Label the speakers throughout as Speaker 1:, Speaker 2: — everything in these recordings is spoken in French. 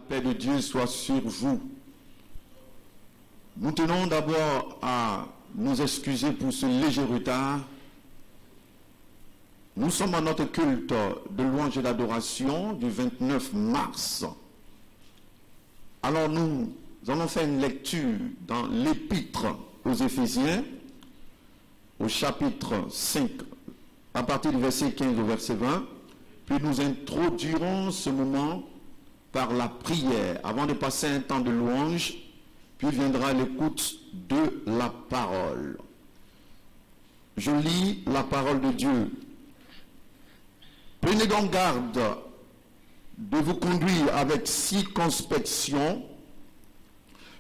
Speaker 1: paix de Dieu soit sur vous. Nous tenons d'abord à nous excuser pour ce léger retard. Nous sommes à notre culte de louange et d'adoration du 29 mars. Alors nous allons faire une lecture dans l'épître aux Éphésiens, au chapitre 5, à partir du verset 15 au verset 20. Puis nous introduirons ce moment par la prière, avant de passer un temps de louange, puis viendra l'écoute de la parole. Je lis la parole de Dieu. Prenez donc garde de vous conduire avec circonspection,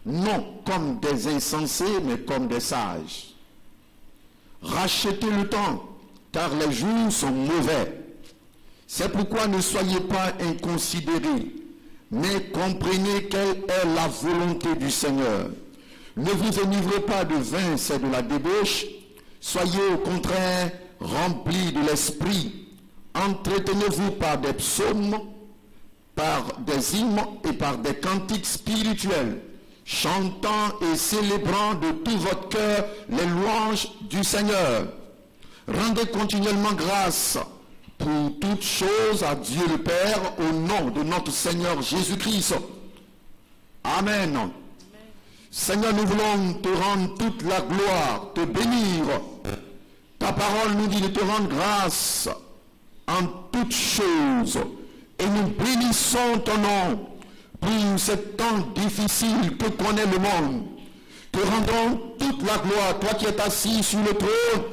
Speaker 1: non comme des insensés, mais comme des sages. Rachetez le temps, car les jours sont mauvais. C'est pourquoi ne soyez pas inconsidérés, mais comprenez quelle est la volonté du Seigneur. Ne vous enivrez pas de vin, c'est de la débauche. Soyez au contraire remplis de l'esprit. Entretenez-vous par des psaumes, par des hymnes et par des cantiques spirituels, chantant et célébrant de tout votre cœur les louanges du Seigneur. Rendez continuellement grâce pour toutes choses à Dieu le Père, au nom de notre Seigneur Jésus-Christ. Amen. Amen. Seigneur, nous voulons te rendre toute la gloire, te bénir. Ta parole nous dit de te rendre grâce en toutes choses. Et nous bénissons ton nom pour ce temps difficile que connaît le monde. Te rendons toute la gloire, toi qui es assis sur le trône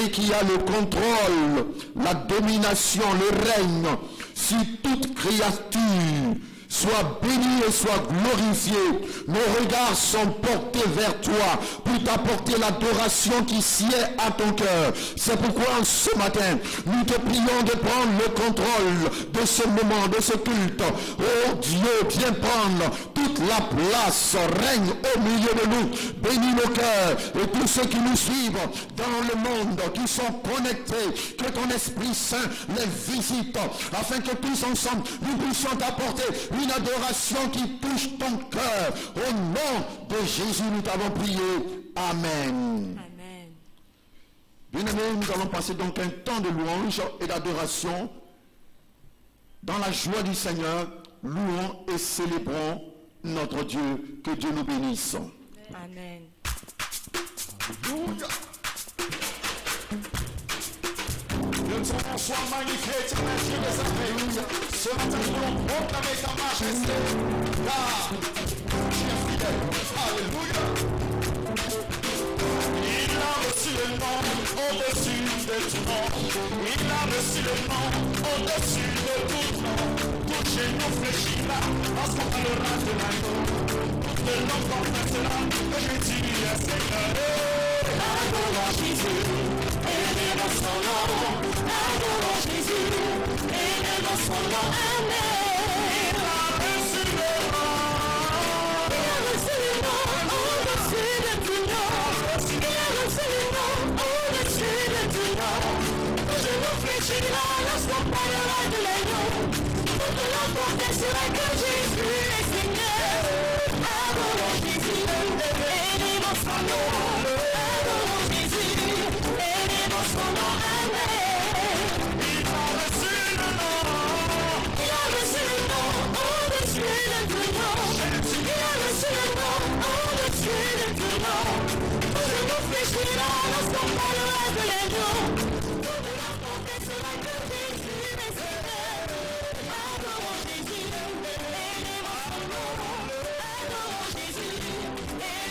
Speaker 1: et qui a le contrôle, la domination, le règne sur toute créature. Sois béni et sois glorifié. Nos regards sont portés vers toi pour t'apporter l'adoration qui sied à ton cœur. C'est pourquoi ce matin, nous te prions de prendre le contrôle de ce moment, de ce culte. Oh Dieu, viens prendre toute la place, règne au milieu de nous. Bénis nos cœurs et tous ceux qui nous suivent dans le monde, qui sont connectés. Que ton Esprit Saint les visite, afin que tous ensemble, nous puissions t'apporter une adoration qui touche ton cœur. Au nom de Jésus, nous t'avons prié. Amen.
Speaker 2: Amen.
Speaker 1: Bien-aimés, nous allons passer donc un temps de louange et d'adoration dans la joie du Seigneur. Louons et célébrons notre Dieu. Que Dieu nous bénisse.
Speaker 2: Amen.
Speaker 1: Alléluia.
Speaker 3: Que ton nom soit magnifié, éternel Dieu des armées. Ce matin, nous voulons proclamer ta majesté. Car tu es fidèle. Alléluia. Il a reçu le nom au-dessus de tout nom. Il a reçu le nom au-dessus de tout nom. Tout genou fléchira lorsqu'on parlera de l'agneau. Toute langue confessera que Jésus est Seigneur. Adorons Jésus, élevons son nom. Adorons Jésus, élevons son nom. Amen. Il a reçu le nom. Il a reçu le nom au-dessus de tout nom. Il a reçu le nom au-dessus de tout nom. Que je nous fléchira lorsqu'on parlera de l'agneau. Toute langue confessera que Jésus est Seigneur. Adorons Jésus, élevons son nom. Adorons Jésus, élevons son nom. Amen. Il a reçu le nom. Il a reçu le nom au-dessus de tout nom. Il a reçu le nom au-dessus de tout nom. Je nous fléchira lorsqu'on parlera de l'agneau. Toute langue confessera que Jésus est Seigneur. Adorons Jésus, élevons son nom. Adorons Jésus,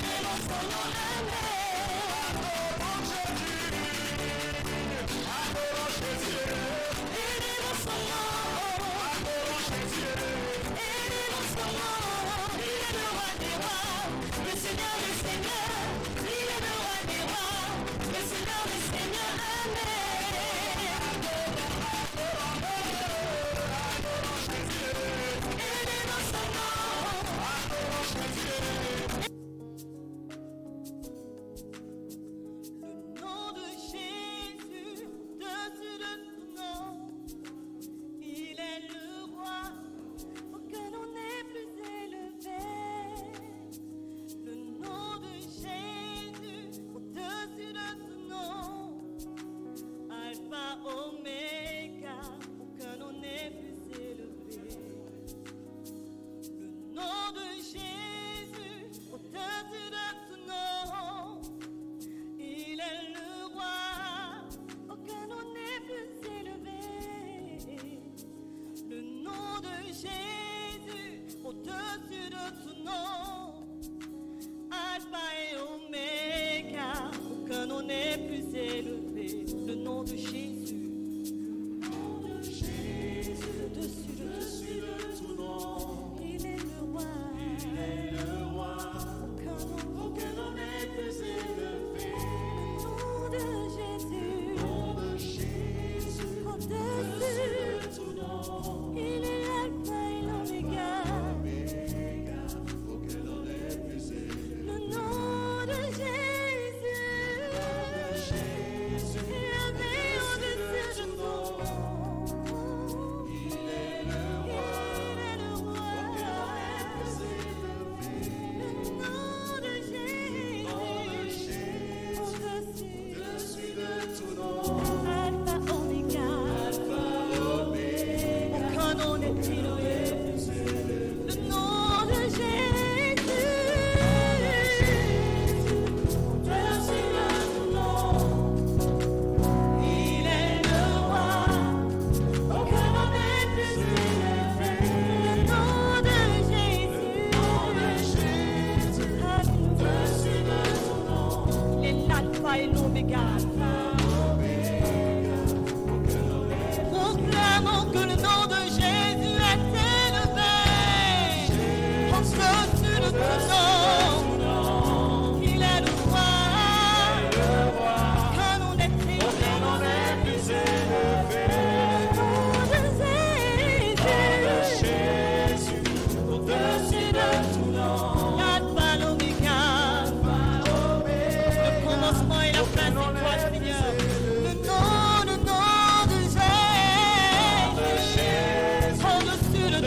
Speaker 3: élevons son nom. Amen. Adorons Jésus, élevons son nom. Adorons Jésus, élevons son nom. Il est le roi des rois, le Seigneur des seigneurs. Il est le roi des rois, le Seigneur des seigneurs. Amen. Adorons Jésus, élevons son nom. Adorons Jésus.
Speaker 2: nom de Jésus. Au-dessus de tout nom. Il est le roi. Aucun nom n'est plus élevé. Le nom de Jésus. Au-dessus de tout nom. Il est l'alpha et l'oméga. Aucun nom n'est plus élevé. Le nom de Jésus. Il est au-dessus de tout nom. Proclamons que le nom de Jésus est élevé, au-dessus de tout nom. Il est le roi, qu'un nom n'est plus élevé. Le nom de Jésus, au-dessus de tout nom. L'alpha, l'oméga, le commencement et la fin, c'est toi, Seigneur. Le nom de Jésus, au-dessus de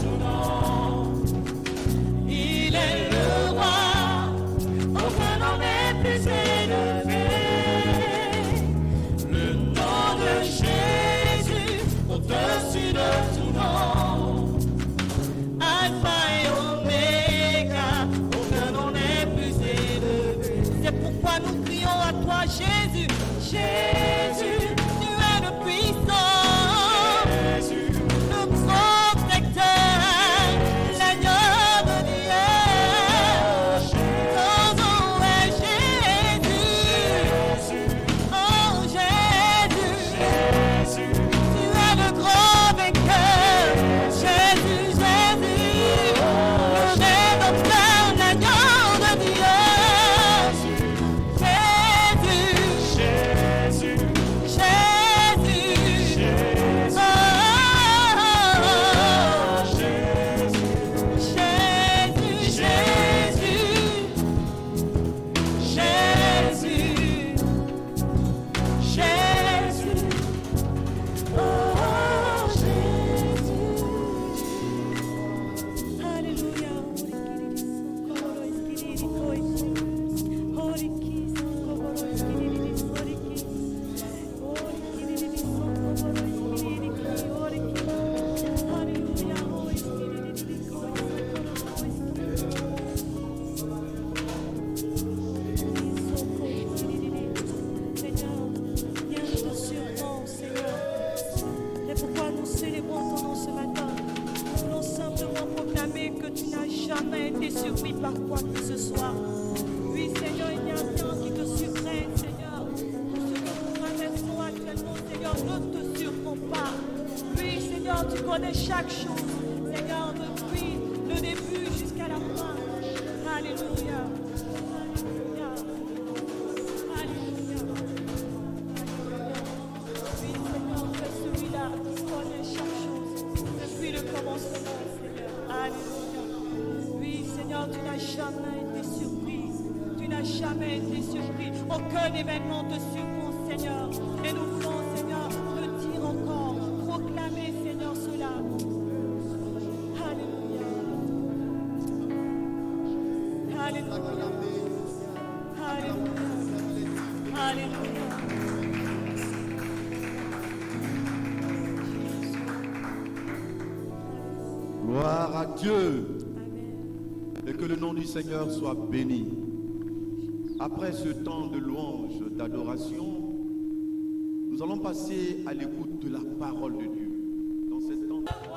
Speaker 2: tout nom. Il est le roi, aucun nom n'est plus élevé. Le nom de Jésus, au-dessus de tout nom. Alpha et Oméga, aucun nom n'est plus élevé. C'est pourquoi nous crions à toi, Jésus. Jésus, tu es le puissant, Jésus, le protecteur, l'agneau de Dieu. Ton nom est Jésus. Oh Jésus, tu es le grand vainqueur. Jésus, le rédempteur, l'agneau de Dieu. Que tu n'as jamais été surpris par quoi que ce soit. Oui, Seigneur, il n'y a rien qui te surprenne, Seigneur. Ce que nous traversons actuellement, Seigneur, ne te surprend pas. Oui, Seigneur, tu connais chaque chose, Seigneur, depuis le début jusqu'à la fin. Alléluia. Alléluia. Alléluia. Oui, Seigneur, tu es celui-là qui connaît chaque chose depuis le commencement, Seigneur. Alléluia. Oui, Seigneur, tu n'as jamais été surpris. Tu n'as jamais été surpris. Aucun événement te surprend, Seigneur. Et nous voulons, Seigneur, le dire encore. Proclamer, Seigneur, cela. Alléluia. Alléluia. Alléluia. Alléluia.
Speaker 4: Gloire à Dieu. Et que le nom du Seigneur soit béni. Après ce temps de louange, d'adoration, nous allons passer à l'écoute de la parole de Dieu. Dans cet temps.
Speaker 2: Oh,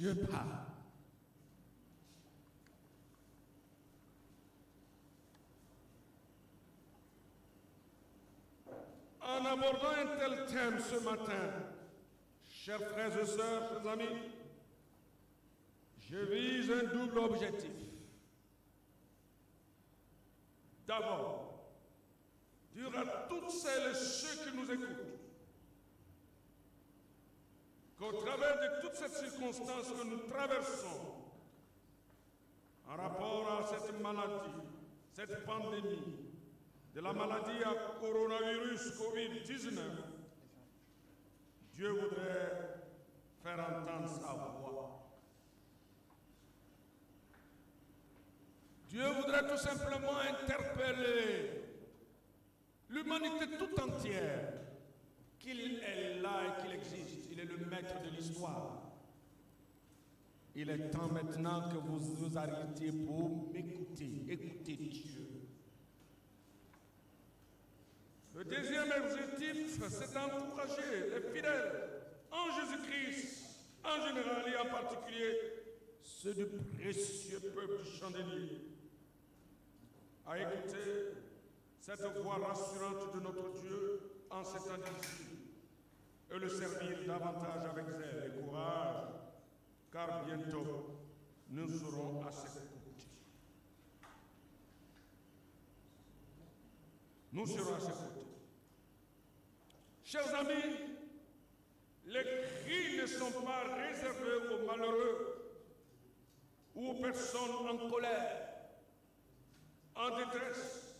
Speaker 5: Dieu parle. En abordant un tel thème ce matin, chers frères et sœurs, chers amis, je vise un double objectif. D'abord, dire à toutes celles et ceux qui nous écoutent qu'au travers de toutes ces circonstances que nous traversons, en rapport à cette maladie, cette pandémie, de la maladie à coronavirus Covid-19, Dieu voudrait faire entendre sa voix. Dieu voudrait tout simplement interpeller l'humanité tout entière qu'il est là et qu'il existe. Il est le maître de l'histoire. Il est temps maintenant que vous vous arrêtiez pour m'écouter. Écoutez Dieu. Le deuxième objectif, c'est d'encourager les fidèles en Jésus-Christ, en général et en particulier ceux du précieux peuple chandelier, à écouter cette voix rassurante de notre Dieu en ces temps difficiles et le servir davantage avec zèle et courage, car bientôt nous serons à ses côtés. Nous serons à ses côtés. Chers amis, les cris ne sont pas réservés aux malheureux ou aux personnes en colère, en détresse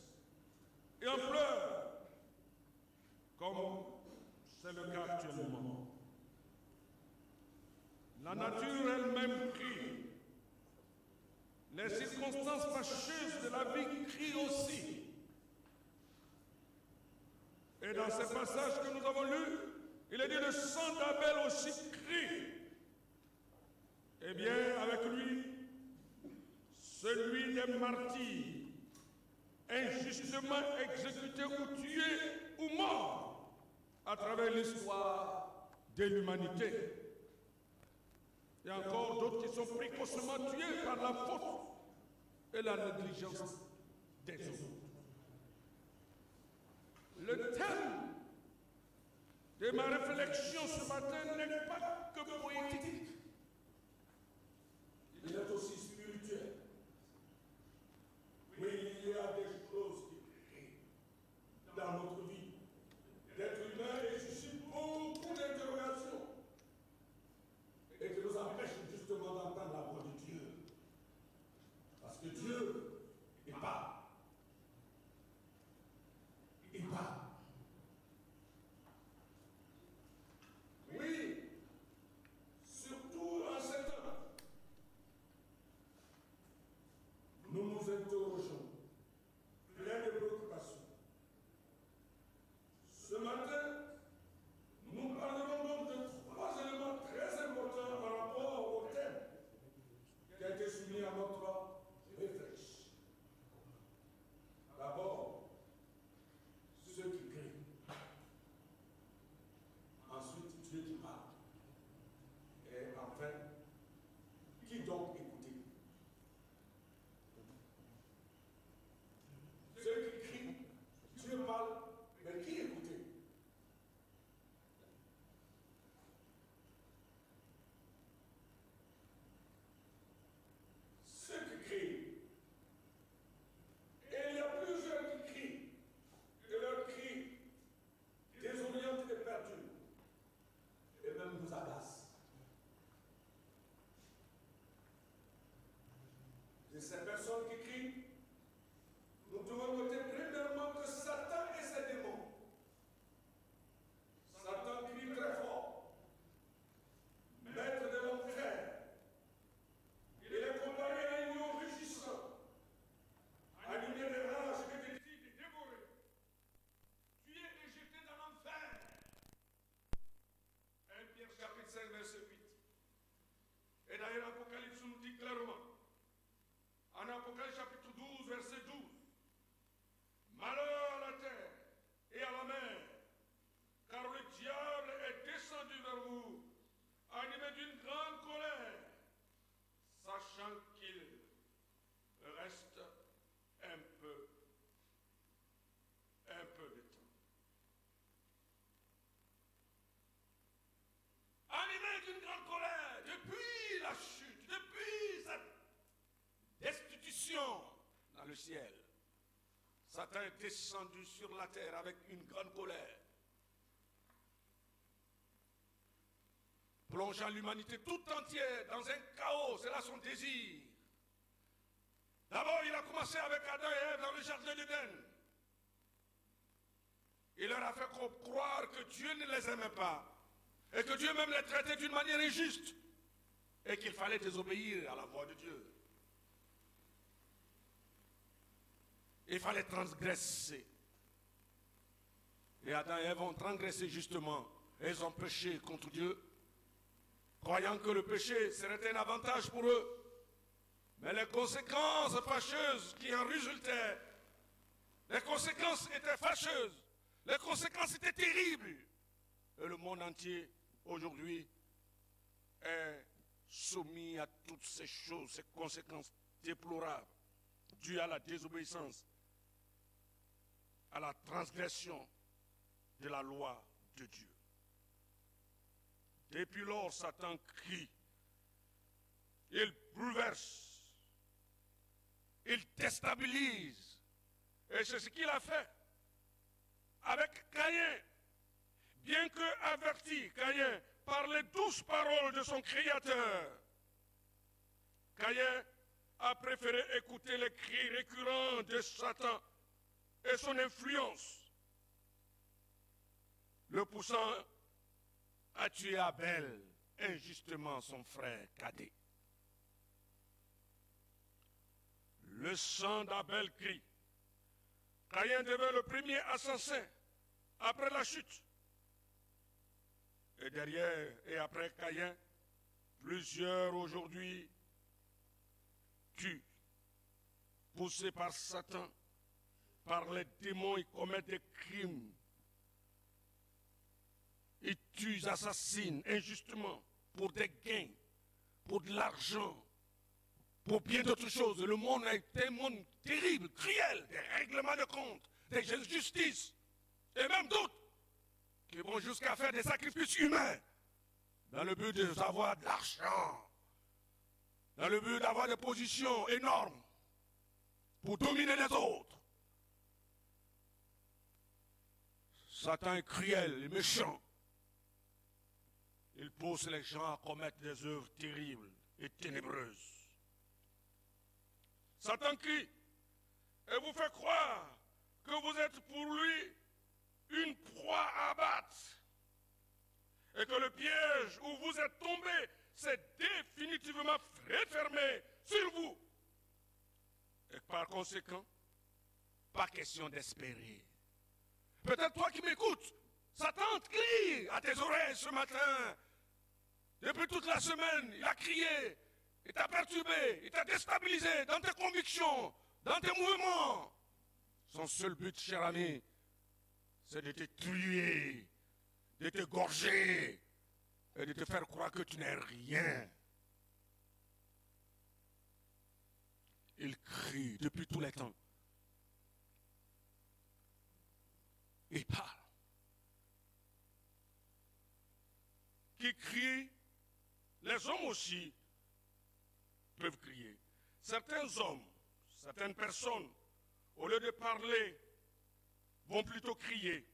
Speaker 5: et en pleurs, comme c'est le cas actuellement. La nature elle-même crie. Les circonstances fâcheuses de la vie crient aussi. Et dans ces passages que nous avons lus, il est dit le sang d'Abel aussi crie. Eh bien, avec lui, celui des martyrs, injustement exécutés ou tués ou morts à travers l'histoire de l'humanité. Il y a encore d'autres qui sont précocement tués par la faute et la négligence des autres. Le thème de ma réflexion ce matin n'est pas que poétique. Il est aussi spirituel. Oui, il y a des choses qui crient dans notre vie. L'être humain est suscite beaucoup d'interrogations et qui nous empêche justement d'entendre la voix de Dieu. Parce que Dieu est pas. Il parle. Oui, surtout en ces temps, nous nous interrogeons, plein de préoccupations. Ce matin, nous parlerons donc de 3 éléments très importants par rapport au thème qui a été soumis à notre réflexion. D'abord, ceux qui crient. Ensuite, Dieu qui parle. Et enfin, qui donc écouter? Ceux qui crient, Dieu parle, mais qui écouter? Ceux qui crient. Et il y a plusieurs qui crient. Et leurs cris désorientent et perdus, et même nous agacent. De ces personnes qui crient, nous devons noter premièrement que Satan et ses démons. Satan crie très fort, maître de l'enfer. Il est comparé à un lion rugissant, animé de rage et de cris, de dévorer. Tu es rejeté dans l'enfer. 1 Pierre chapitre 5 verset 8. Et d'ailleurs Apocalypse nous dit clairement, en Apocalypse chapitre ciel. Satan est descendu sur la terre avec une grande colère, plongeant l'humanité tout entière dans un chaos. C'est là son désir. D'abord, il a commencé avec Adam et Ève dans le jardin d'Éden. Il leur a fait croire que Dieu ne les aimait pas et que Dieu même les traitait d'une manière injuste et qu'il fallait désobéir à la voix de Dieu. Il fallait transgresser. Et Adam et Ève ont transgressé justement. Et ils ont péché contre Dieu, croyant que le péché serait un avantage pour eux. Mais les conséquences fâcheuses qui en résultaient, les conséquences étaient fâcheuses, les conséquences étaient terribles. Et le monde entier, aujourd'hui, est soumis à toutes ces choses, ces conséquences déplorables, dues à la désobéissance, à la transgression de la loi de Dieu. Depuis lors, Satan crie, il bouleverse, il déstabilise. Et c'est ce qu'il a fait avec Caïn. Bien que averti, Caïn, par les douces paroles de son Créateur, Caïn a préféré écouter les cris récurrents de Satan et son influence, le poussant à tuer Abel, injustement son frère cadet. Le sang d'Abel crie. Caïn devint le premier assassin après la chute. Et derrière et après Caïn, plusieurs aujourd'hui tuent, poussés par Satan, par les démons, ils commettent des crimes. Ils tuent, assassinent injustement pour des gains, pour de l'argent, pour bien d'autres choses. Le monde est un monde terrible, cruel, des règlements de compte, des injustices, et même d'autres qui vont jusqu'à faire des sacrifices humains dans le but d'avoir de l'argent, dans le but d'avoir des positions énormes pour dominer les autres. Satan est cruel et méchant. Il pousse les gens à commettre des œuvres terribles et ténébreuses. Satan crie et vous fait croire que vous êtes pour lui une proie à abattre et que le piège où vous êtes tombé s'est définitivement refermé sur vous. Et par conséquent, pas question d'espérer. Peut-être toi qui m'écoutes, Satan crie à tes oreilles ce matin. Depuis toute la semaine, il a crié, il t'a perturbé, il t'a déstabilisé dans tes convictions, dans tes mouvements. Son seul but, cher ami, c'est de te tuer, de te gorger et de te faire croire que tu n'es rien. Il crie depuis tous les temps. Il parle. Qui crie, les hommes aussi peuvent crier. Certains hommes, certaines personnes, au lieu de parler, vont plutôt crier.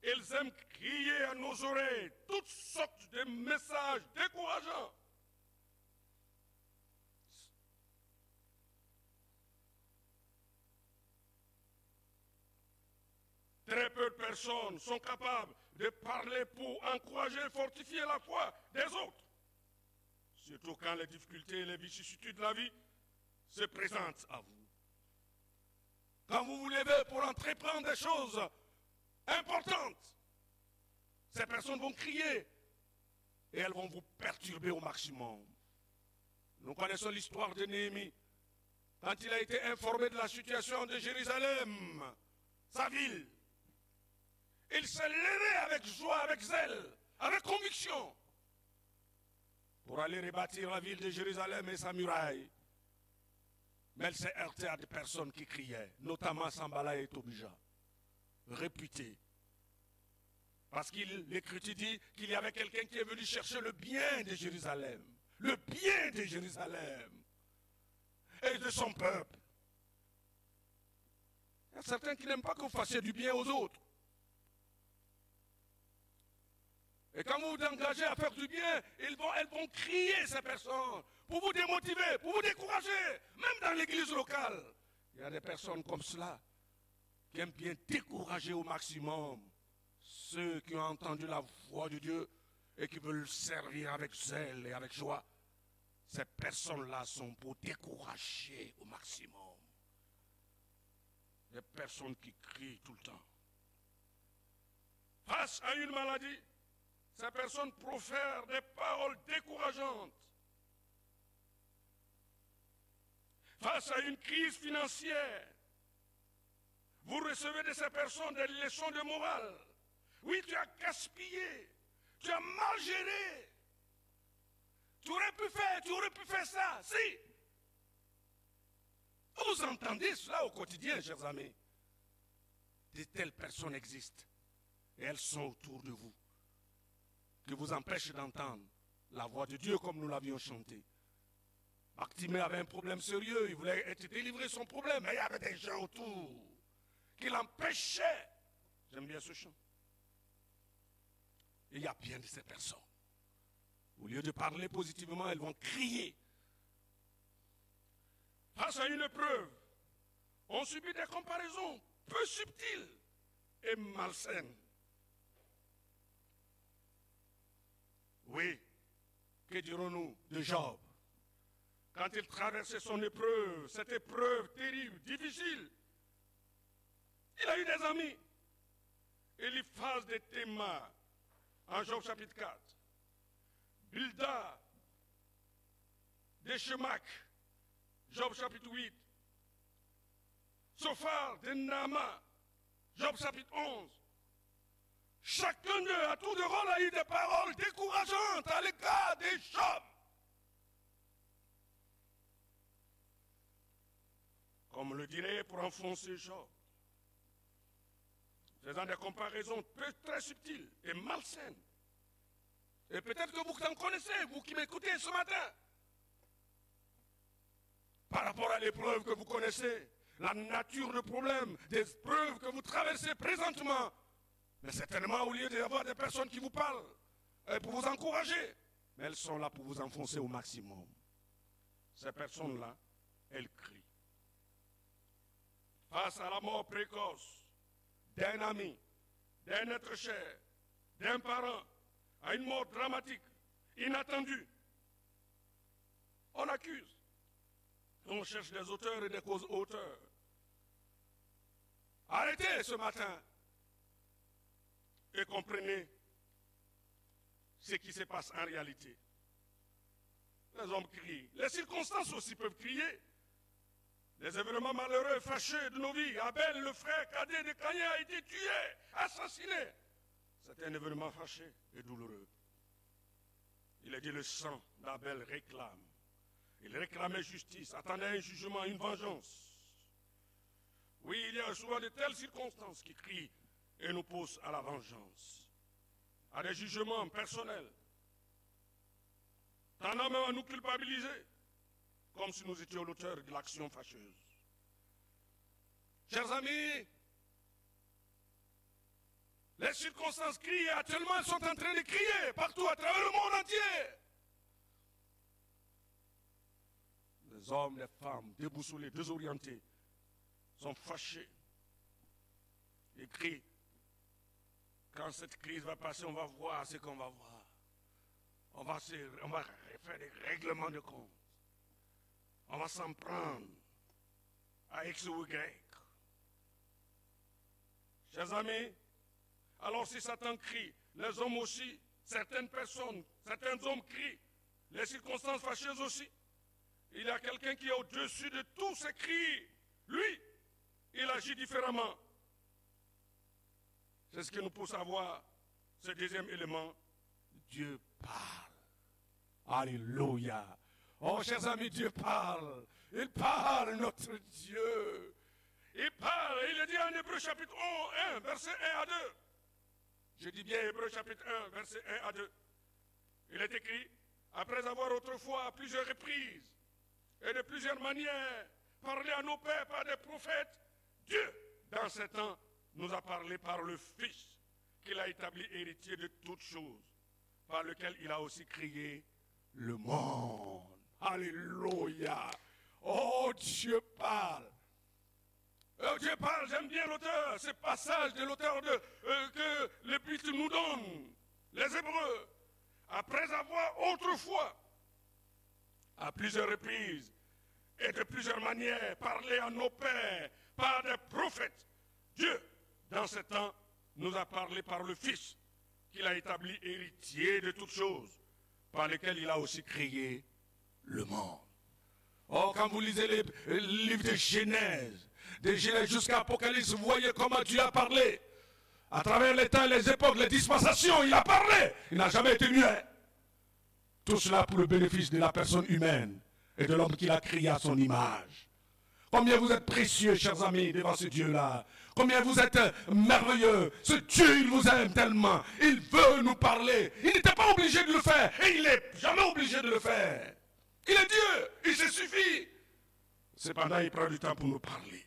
Speaker 5: Ils aiment crier à nos oreilles toutes sortes de messages décourageants. Très peu de personnes sont capables de parler pour encourager et fortifier la foi des autres. Surtout quand les difficultés et les vicissitudes de la vie se présentent à vous. Quand vous vous levez pour entreprendre des choses importantes, ces personnes vont crier et elles vont vous perturber au maximum. Nous connaissons l'histoire de Néhémie. Quand il a été informé de la situation de Jérusalem, sa ville, il s'est levé avec joie, avec zèle, avec conviction, pour aller rebâtir la ville de Jérusalem et sa muraille. Mais elle s'est heurtée à des personnes qui criaient, notamment Sambala et Tobija, réputés. Parce qu'il, l'Écriture dit qu'il y avait quelqu'un qui est venu chercher le bien de Jérusalem. Le bien de Jérusalem et de son peuple. Il y a certains qui n'aiment pas que vous fassiez du bien aux autres. Et quand vous vous engagez à faire du bien, elles vont crier, ces personnes, pour vous démotiver, pour vous décourager. Même dans l'église locale, il y a des personnes comme cela qui aiment bien décourager au maximum ceux qui ont entendu la voix de Dieu et qui veulent servir avec zèle et avec joie. Ces personnes-là sont pour décourager au maximum. Des personnes qui crient tout le temps. Face à une maladie, ces personnes profèrent des paroles décourageantes. Face à une crise financière, vous recevez de ces personnes des leçons de morale. Oui, tu as gaspillé, tu as mal géré. Tu aurais pu faire ça, si. Vous entendez cela au quotidien, chers amis. De telles personnes existent. Et elles sont autour de vous. Qui vous empêchent d'entendre la voix de Dieu comme nous l'avions chanté. Bartimée avait un problème sérieux. Il voulait être délivré de son problème. Mais il y avait des gens autour qui l'empêchaient. J'aime bien ce chant. Et il y a bien de ces personnes. Au lieu de parler positivement, elles vont crier. Face à une épreuve, on subit des comparaisons peu subtiles et malsaines. Oui, que dirons-nous de Job? Quand il traversait son épreuve, cette épreuve terrible, difficile, il a eu des amis. Eliphaz de Théma, en Job chapitre 4. Bildad de Shemach, Job chapitre 8. Sophar de Naama, Job chapitre 11. Chacun d'eux, à tour de rôle, a eu des paroles décourageantes à l'égard des Job. Comme le dirait pour enfoncer Job, faisant des comparaisons très subtiles et malsaines. Et peut-être que vous en connaissez, vous qui m'écoutez ce matin. Par rapport à l'épreuve que vous connaissez, la nature de problème, des épreuves que vous traversez présentement. Mais certainement, au lieu d'avoir des personnes qui vous parlent pour vous encourager, mais elles sont là pour vous enfoncer au maximum. Ces personnes-là, elles crient. Face à la mort précoce d'un ami, d'un être cher, d'un parent, à une mort dramatique, inattendue, on accuse. On cherche des auteurs et des causes auteurs. Arrêtez ce matin et comprenez ce qui se passe en réalité. Les hommes crient. Les circonstances aussi peuvent crier. Les événements malheureux, fâcheux de nos vies. Abel, le frère cadet de Caïn, a été tué, assassiné. C'est un événement fâché et douloureux. Il a dit le sang d'Abel réclame. Il réclamait justice, attendait un jugement, une vengeance. Oui, il y a souvent de telles circonstances qui crient et nous poussent à la vengeance, à des jugements personnels, tendant même à nous culpabiliser, comme si nous étions l'auteur de l'action fâcheuse. Chers amis, les circonstances crient et actuellement elles sont en train de crier partout à travers le monde entier. Les hommes, les femmes, déboussolés, désorientés, sont fâchés. Ils crient. Quand cette crise va passer, on va voir ce qu'on va voir. On va faire des règlements de compte. On va s'en prendre à X ou Y. Chers amis, alors si Satan crie, les hommes aussi, certaines personnes, certains hommes crient, les circonstances fâcheuses aussi. Il y a quelqu'un qui est au-dessus de tous ces cris. Lui, il agit différemment. C'est ce qui nous pousse à voir ce deuxième élément. Dieu parle. Alléluia. Oh, chers amis, Dieu parle. Il parle, notre Dieu. Il parle. Il le dit en Hébreux chapitre 1, verset 1 à 2. Je dis bien Hébreux chapitre 1, verset 1 à 2. Il est écrit, après avoir autrefois à plusieurs reprises et de plusieurs manières parlé à nos pères par des prophètes, Dieu, dans ce temps, nous a parlé par le Fils, qu'il a établi héritier de toutes choses, par lequel il a aussi créé le monde. Alléluia. Oh, Dieu parle. Dieu parle, j'aime bien l'auteur, ce passage de l'auteur que l'Épître nous donne, les Hébreux. Après avoir autrefois, à plusieurs reprises et de plusieurs manières, parlé à nos pères par des prophètes, Dieu, dans ce temps, nous a parlé par le Fils, qu'il a établi héritier de toutes choses, par lesquelles il a aussi créé le monde. Oh, quand vous lisez les livres de Genèse jusqu'à Apocalypse, vous voyez comment Dieu a parlé. À travers les temps, les époques, les dispensations, il a parlé. Il n'a jamais été muet. Tout cela pour le bénéfice de la personne humaine et de l'homme qu'il a créé à son image. Combien vous êtes précieux, chers amis, devant ce Dieu-là. Combien vous êtes merveilleux. Ce Dieu, il vous aime tellement. Il veut nous parler. Il n'était pas obligé de le faire. Et il n'est jamais obligé de le faire. Il est Dieu. Il se suffit. Cependant, il prend du temps pour nous parler.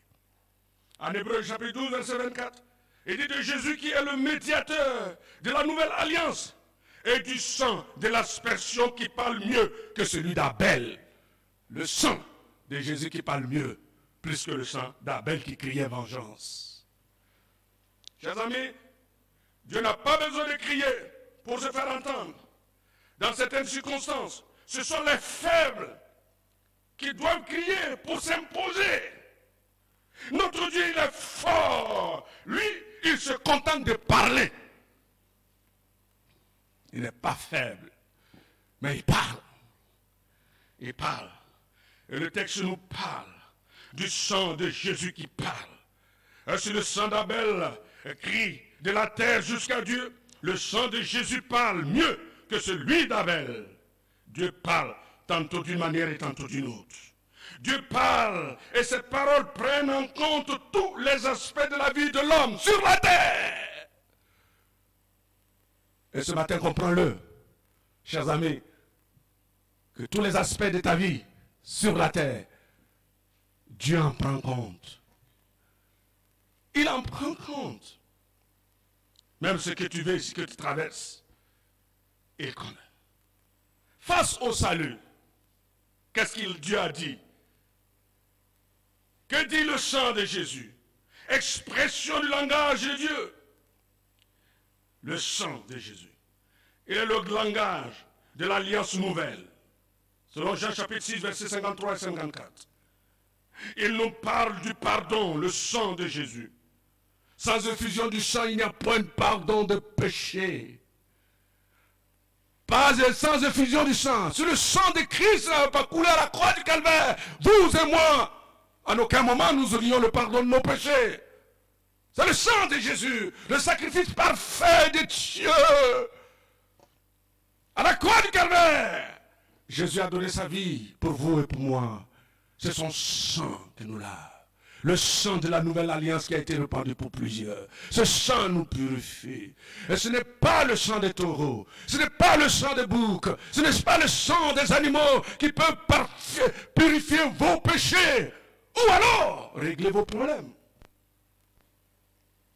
Speaker 5: En Hébreux chapitre 12, verset 24, il dit de Jésus qui est le médiateur de la nouvelle alliance et du sang de l'aspersion qui parle mieux que celui d'Abel. Le sang de Jésus qui parle mieux plus que le sang d'Abel qui criait vengeance. Chers amis, Dieu n'a pas besoin de crier pour se faire entendre. Dans certaines circonstances, ce sont les faibles qui doivent crier pour s'imposer. Notre Dieu, il est fort. Lui, il se contente de parler. Il n'est pas faible, mais il parle. Il parle. Et le texte nous parle du sang de Jésus qui parle. Si le sang d'Abel crie de la terre jusqu'à Dieu, le sang de Jésus parle mieux que celui d'Abel. Dieu parle tantôt d'une manière et tantôt d'une autre. Dieu parle et ses paroles prennent en compte tous les aspects de la vie de l'homme sur la terre. Et ce matin, comprends-le, chers amis, que tous les aspects de ta vie sur la terre, Dieu en prend compte. Il en prend compte. Même ce que tu veux, ce que tu traverses, il connaît. Face au salut, qu'est-ce qu'il Dieu a dit? Que dit le sang de Jésus? Expression du langage de Dieu. Le sang de Jésus. Il est le langage de l'alliance nouvelle. Selon Jean chapitre 6, versets 53 et 54. Il nous parle du pardon, le sang de Jésus. Sans effusion du sang, il n'y a point de pardon de péché. Pas sans effusion du sang. C'est le sang de Christ qui va couler à la croix du calvaire. Vous et moi, en aucun moment nous aurions le pardon de nos péchés. C'est le sang de Jésus, le sacrifice parfait de Dieu. À la croix du calvaire, Jésus a donné sa vie pour vous et pour moi. C'est son sang qui nous lave. Le sang de la nouvelle alliance qui a été répandu pour plusieurs. Ce sang nous purifie. Et ce n'est pas le sang des taureaux. Ce n'est pas le sang des boucs. Ce n'est pas le sang des animaux qui peuvent purifier vos péchés. Ou alors, régler vos problèmes.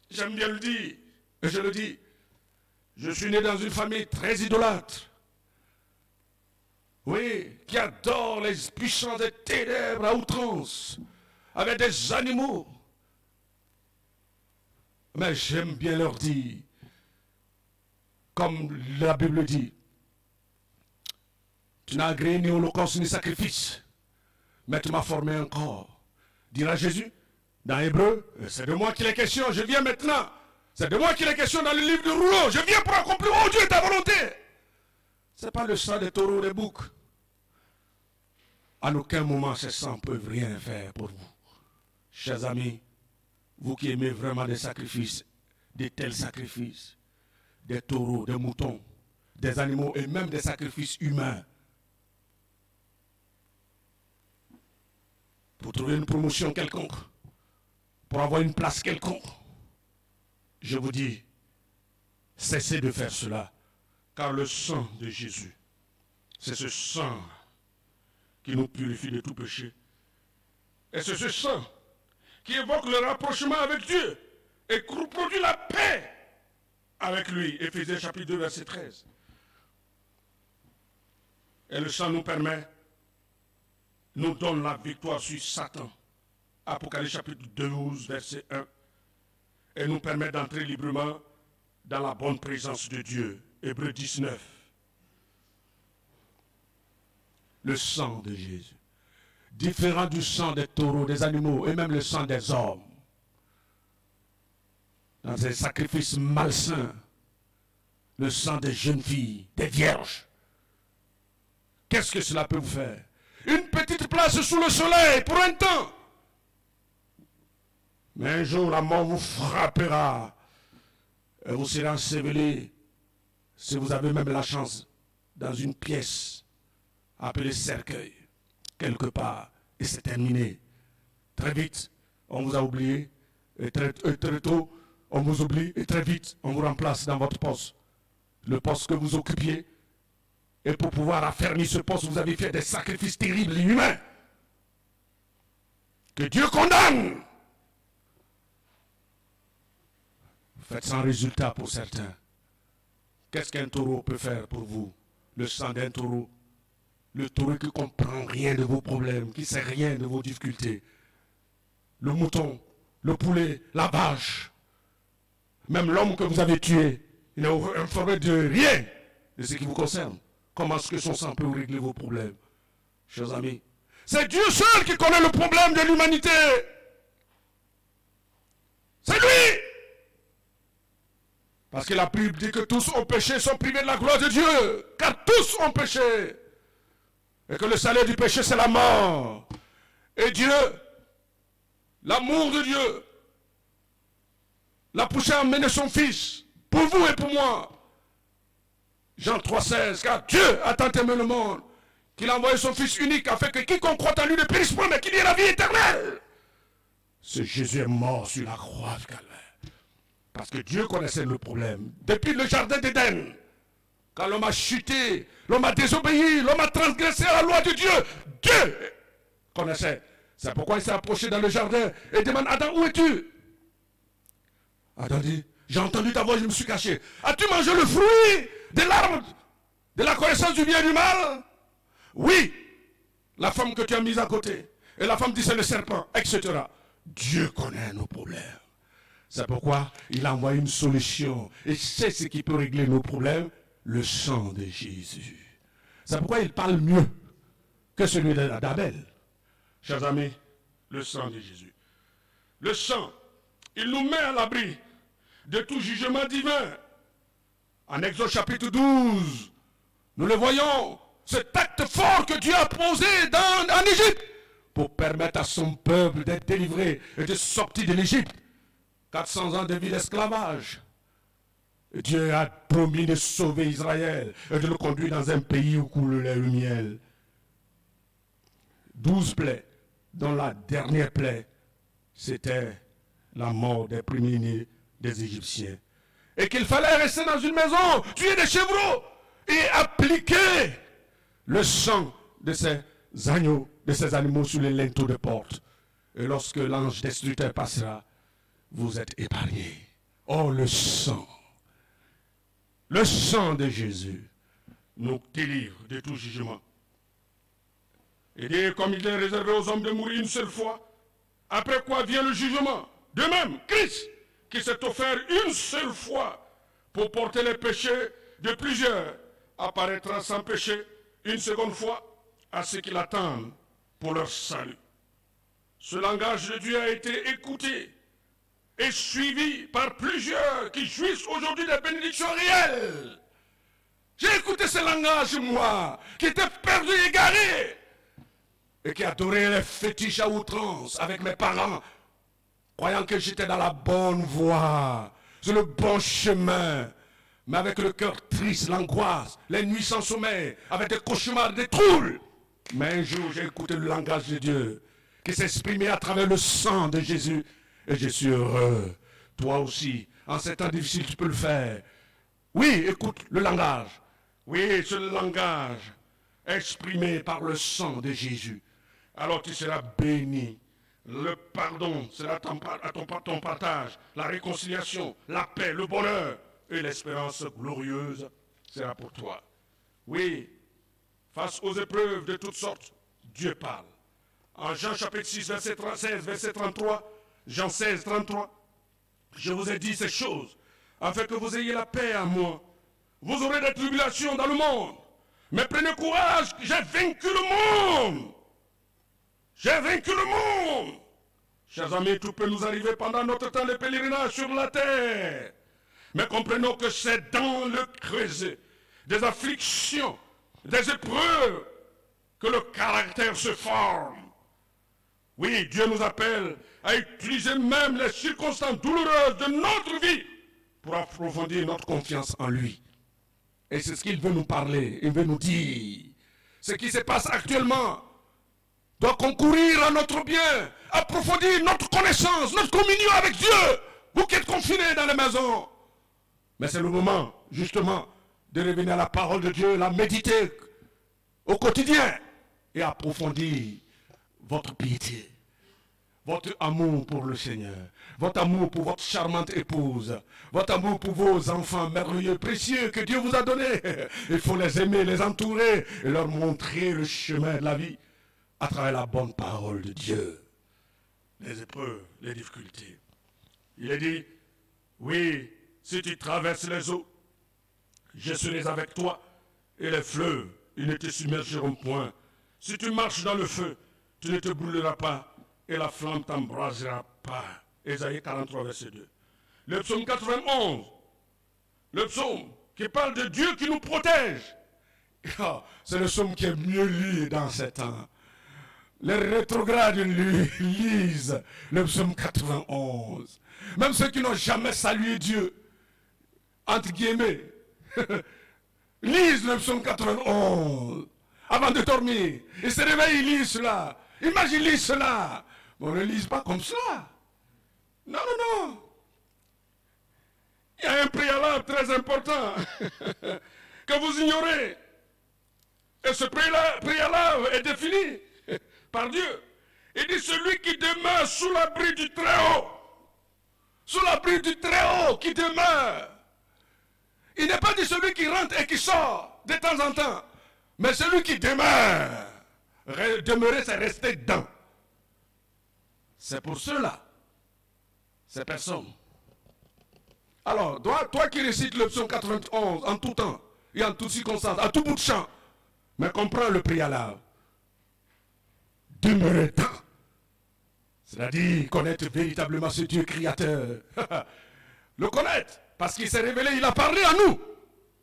Speaker 5: J'aime bien le dire. Et je le dis. Je suis né dans une famille très idolâtre. Oui, qui adore les puissances des ténèbres à outrance. Avec des animaux. Mais j'aime bien leur dire, comme la Bible dit, tu n'as agréé ni holocauste ni sacrifice, mais tu m'as formé un corps. Dira Jésus, dans Hébreu, c'est de moi qu'il est question, je viens maintenant. C'est de moi qu'il est question dans le livre de Rouleau, je viens pour accomplir, oh Dieu, ta volonté. Ce n'est pas le sang des taureaux, des boucs. En aucun moment, ces sangs ne peuvent rien faire pour vous. Chers amis, vous qui aimez vraiment des sacrifices, de tels sacrifices, des taureaux, des moutons, des animaux et même des sacrifices humains, pour trouver une promotion quelconque, pour avoir une place quelconque, je vous dis, cessez de faire cela, car le sang de Jésus, c'est ce sang qui nous purifie de tout péché. Et c'est ce sang qui évoque le rapprochement avec Dieu et qui produit la paix avec lui. Éphésiens chapitre 2, verset 13. Et le sang nous permet, nous donne la victoire sur Satan. Apocalypse chapitre 12, verset 1. Et nous permet d'entrer librement dans la bonne présence de Dieu. Hébreux 19. Le sang de Jésus. Différent du sang des taureaux, des animaux et même le sang des hommes. Dans des sacrifices malsains. Le sang des jeunes filles, des vierges. Qu'est-ce que cela peut vous faire? Une petite place sous le soleil pour un temps. Mais un jour, la mort vous frappera. Et vous serez enseveli, si vous avez même la chance, dans une pièce appelée cercueil, quelque part. Et c'est terminé. Très vite, on vous a oublié. Et très tôt, on vous oublie. Et très vite, on vous remplace dans votre poste. Le poste que vous occupiez. Et pour pouvoir affermir ce poste, vous avez fait des sacrifices terribles et humains. Que Dieu condamne. Faites sans résultat pour certains. Qu'est-ce qu'un taureau peut faire pour vous? Le sang d'un taureau. Le taureau qui ne comprend rien de vos problèmes, qui ne sait rien de vos difficultés. Le mouton, le poulet, la vache. Même l'homme que vous avez tué, il n'est informé de rien de ce qui vous concerne. Comment est-ce que son sang peut régler vos problèmes? Chers amis, c'est Dieu seul qui connaît le problème de l'humanité. C'est lui. Parce que la Bible dit que tous ont péché, sont privés de la gloire de Dieu. Car tous ont péché. Et que le salaire du péché, c'est la mort. Et Dieu, l'amour de Dieu, l'a poussé à emmener son Fils, pour vous et pour moi. Jean 3,16, car Dieu a tant aimé le monde, qu'il a envoyé son Fils unique, afin que quiconque croit en lui ne périsse point, mais qu'il ait la vie éternelle. Ce Jésus est mort sur la croix du calvaire. Parce que Dieu connaissait le problème. Depuis le jardin d'Éden, quand l'homme a chuté, l'homme a désobéi, l'homme a transgressé la loi de Dieu, Dieu connaissait. C'est pourquoi il s'est approché dans le jardin et demande, Adam, où es-tu? Adam dit, j'ai entendu ta voix, je me suis caché. As-tu mangé le fruit de l'arbre de la connaissance du bien et du mal? Oui, la femme que tu as mise à côté. Et la femme dit, c'est le serpent, etc. Dieu connaît nos problèmes. C'est pourquoi il a envoyé une solution. Et c'est ce qui peut régler nos problèmes, le sang de Jésus. C'est pourquoi il parle mieux que celui d'Abel. Chers amis, le sang de Jésus. Le sang, il nous met à l'abri de tout jugement divin. En Exode chapitre 12, nous le voyons, cet acte fort que Dieu a posé en Égypte pour permettre à son peuple d'être délivré et de sortir de l'Égypte. 400 ans de vie d'esclavage. Dieu a promis de sauver Israël et de le conduire dans un pays où coule le lait et le miel. 12 plaies, dont la dernière plaie, c'était la mort des premiers-nés des Égyptiens. Et qu'il fallait rester dans une maison, tuer des chevreaux et appliquer le sang de ces agneaux, de ces animaux sur les linteaux de porte. Et lorsque l'ange destructeur passera, vous êtes épargnés. Oh, le sang de Jésus nous délivre de tout jugement. Et dit, comme il est réservé aux hommes de mourir une seule fois, après quoi vient le jugement. De même, Christ, qui s'est offert une seule fois pour porter les péchés de plusieurs, apparaîtra sans péché une seconde fois à ceux qui l'attendent pour leur salut. Ce langage de Dieu a été écouté et suivi par plusieurs qui jouissent aujourd'hui des bénédictions réelles. J'ai écouté ce langage, moi, qui était perdu, égaré, et qui adorait les fétiches à outrance avec mes parents, croyant que j'étais dans la bonne voie, sur le bon chemin, mais avec le cœur triste, l'angoisse, les nuits sans sommeil, avec des cauchemars, des troubles. Mais un jour, j'ai écouté le langage de Dieu, qui s'exprimait à travers le sang de Jésus, et je suis heureux. Toi aussi, en ces temps difficiles, tu peux le faire. Oui, écoute le langage. Oui, ce langage exprimé par le sang de Jésus. Alors tu seras béni Le pardon, c'est ton partage, la réconciliation, la paix, le bonheur et l'espérance glorieuse sera pour toi. Oui, face aux épreuves de toutes sortes, Dieu parle. En Jean chapitre 6, verset 16, verset 33, Jean 16, 33, je vous ai dit ces choses, afin que vous ayez la paix en moi. Vous aurez des tribulations dans le monde, mais prenez courage, j'ai vaincu le monde. J'ai vaincu le monde. Chers amis, tout peut nous arriver pendant notre temps de pèlerinage sur la terre. Mais comprenons que c'est dans le creuset des afflictions, des épreuves, que le caractère se forme. Oui, Dieu nous appelle à utiliser même les circonstances douloureuses de notre vie pour approfondir notre confiance en lui. Et c'est ce qu'il veut nous parler, il veut nous dire. Ce qui se passe actuellement doit concourir à notre bien, approfondir notre connaissance, notre communion avec Dieu. Vous qui êtes confinés dans les maisons. Mais c'est le moment, justement, de revenir à la parole de Dieu, la méditer au quotidien et approfondir votre piété, votre amour pour le Seigneur, votre amour pour votre charmante épouse, votre amour pour vos enfants merveilleux, précieux que Dieu vous a donnés. Il faut les aimer, les entourer et leur montrer le chemin de la vie à travers la bonne parole de Dieu. Les épreuves, les difficultés. Il est dit, oui, si tu traverses les eaux, je serai avec toi et les fleuves, ils ne te submergeront point. Si tu marches dans le feu, tu ne te brûleras pas et la flamme ne t'embrasera pas. Ésaïe 43, verset 2. Le psaume 91, le psaume qui parle de Dieu qui nous protège. Oh, c'est le psaume qui est mieux lu dans ces temps. Les rétrogrades lisent le psaume 91. Même ceux qui n'ont jamais salué Dieu, entre guillemets, lisent le psaume 91 avant de dormir. Ils se réveillent, ils lisent cela. Imagine, ils lisent cela. On ne lise pas comme cela. Non, non, non. Il y a un préalable très important que vous ignorez. Et ce préalable est défini par Dieu. Il dit celui qui demeure sous l'abri du Très-Haut. Sous l'abri du Très-Haut qui demeure. Il n'est pas dit celui qui rentre et qui sort de temps en temps. Mais celui qui demeure. Demeurer, c'est rester dedans. C'est pour cela. Ces personnes. Alors, toi qui récites le psaume 91 en tout temps et en toutes circonstances, à tout bout de champ, mais comprends le préalable. Demeurer dedans. C'est-à-dire connaître véritablement ce Dieu créateur. Le connaître. Parce qu'il s'est révélé, il a parlé à nous.